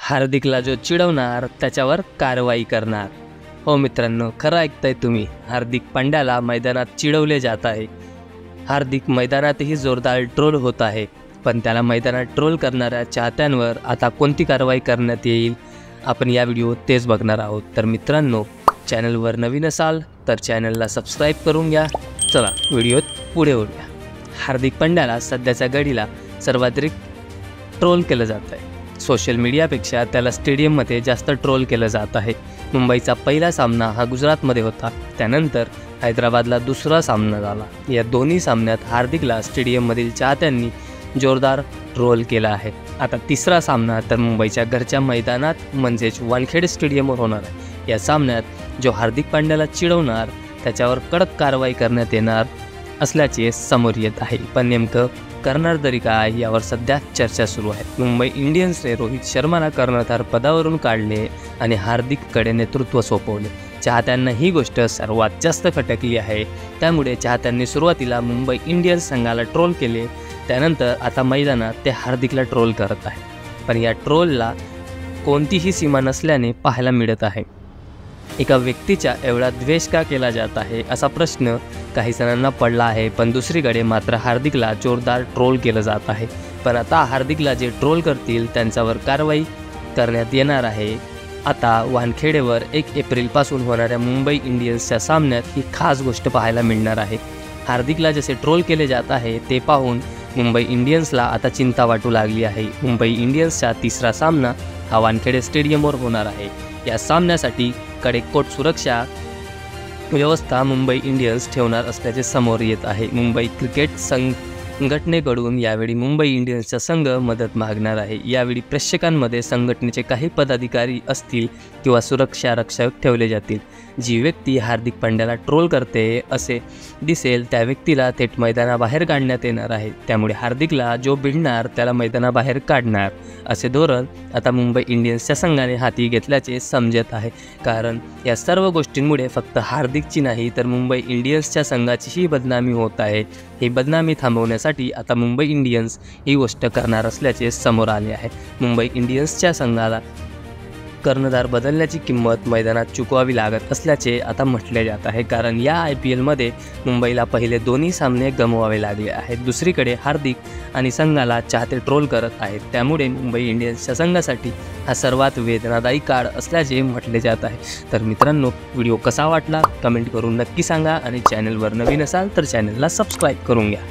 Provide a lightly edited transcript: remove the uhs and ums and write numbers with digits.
हार्दिकला जो चिडवणार त्याच्यावर कारवाई करणार। हो मित्रांनो, खरं ऐकताय तुम्ही। हार्दिक पांड्याला मैदानात चिडवले जात आहे। हार्दिक मैदानातही जोरदार ट्रोल होत आहे, पण त्याला मैदानात ट्रोल करणाऱ्या चाहत्यांवर आता कोणती कारवाई करण्यात येईल, आपण या व्हिडिओत तेच बघणार आहोत। तर मित्रांनो, चॅनलवर नवीन असाल तर चॅनलला सबस्क्राईब करून घ्या। चला व्हिडिओत पुढे वळूया। हार्दिक पांड्याला सध्याच्या घडीला सर्वाधिक ट्रोल केलं जात आहे। सोशल मीडियापेक्षा त्याला स्टेडियममध्ये जास्त ट्रोल केलं जात आहे। मुंबईचा पहिला सामना हा गुजरातमध्ये होता, त्यानंतर हैदराबादला दुसरा सामना झाला। या दोन्ही सामन्यात हार्दिकला स्टेडियममधील चाहत्यांनी जोरदार ट्रोल केला आहे। आता तिसरा सामना तर मुंबईच्या घरच्या मैदानात म्हणजेच वानखेडे स्टेडियमवर होणार आहे। या सामन्यात जो हार्दिक पांड्याला चिडवणार त्याच्यावर कडक कारवाई करण्यात येणार असल्याचे समोर येत आहे। पण नेमकं करणार तरी काय, यावर सध्या चर्चा सुरू आहे। मुंबई इंडियन्सने रोहित शर्माला कर्णधार पदावरून काढले आणि हार्दिककडे नेतृत्व सोपवले। चाहत्यांना ही गोष्ट सर्वात जास्त खटकली आहे, त्यामुळे चाहत्यांनी सुरुवातीला मुंबई इंडियन्स संघाला ट्रोल केले, त्यानंतर आता मैदानात ते हार्दिकला ट्रोल करत आहे। पण या ट्रोलला कोणतीही सीमा नसल्याने पाहायला मिळत आहे। एका व्यक्तीचा एवढा द्वेष का केला जात आहे असा प्रश्न काही जणांना पडला आहे। पण दुसरीकडे मात्र हार्दिकला जोरदार ट्रोल केलं जात आहे। पण आता हार्दिकला जे ट्रोल करतील त्यांच्यावर कारवाई करण्यात येणार आहे। आता वानखेडेवर 1 एप्रिलपासून होणाऱ्या मुंबई इंडियन्सच्या सामन्यात ही खास गोष्ट पाहायला मिळणार आहे। हार्दिकला जसे ट्रोल केले जात आहे ते पाहून मुंबई इंडियन्सला आता चिंता वाटू लागली आहे। मुंबई इंडियन्सचा तिसरा सामना हा वानखेडे स्टेडियमवर होणार आहे। या सामन्यासाठी कडेकोट सुरक्षा व्यवस्था मुंबई इंडियन्स ठेवणार असल्याचे समोर येत आहे। मुंबई क्रिकेट संघटनेकडून यावेळी मुंबई इंडियन्सचा संघ मदत मागणार आहे। यावेळी प्रेक्षकांमध्ये संघटनेचे काही पदाधिकारी असतील किंवा सुरक्षा रक्षक ठेवले जातील। जी व्यक्ती हार्दिक पांड्याला ट्रोल करते असे दिसेल त्या व्यक्तीला थेट मैदानाबाहेर काढण्यात येणार आहे। त्यामुळे हार्दिकला जो भिडणार त्याला मैदानाबाहेर काढणार असे धोरण आता मुंबई इंडियन्सच्या संघाने हाती घेतल्याचे समजत आहे। कारण या सर्व गोष्टींमुळे फक्त हार्दिकची नाही तर मुंबई इंडियन्सच्या संघाचीही बदनामी होत आहे। ही बदनामी थांबवण्यासाठी आता मुंबई इंडियन्स ही गोष्ट करणार असल्याचे समोर आले आहे। मुंबई इंडियन्सच्या संघाला कर्णधार बदलण्याची किंमत मैदानात चुकवावी लागत असल्याचे आता म्हटले जात आहे। कारण या IPLमध्ये मुंबईला पहिले दोन्ही सामने गमवावे लागले आहेत। दुसरीकडे हार्दिक आणि संघाला चाहते ट्रोल करत आहेत, त्यामुळे मुंबई इंडियन्सच्या संघासाठी हा सर्वात वेदनादायी काळ असल्याचे म्हटले जात आहे। तर मित्रांनो, व्हिडिओ कसा वाटला कमेंट करून नक्की सांगा आणि चॅनलवर नवीन असाल तर चॅनलला सबस्क्राईब करून घ्या।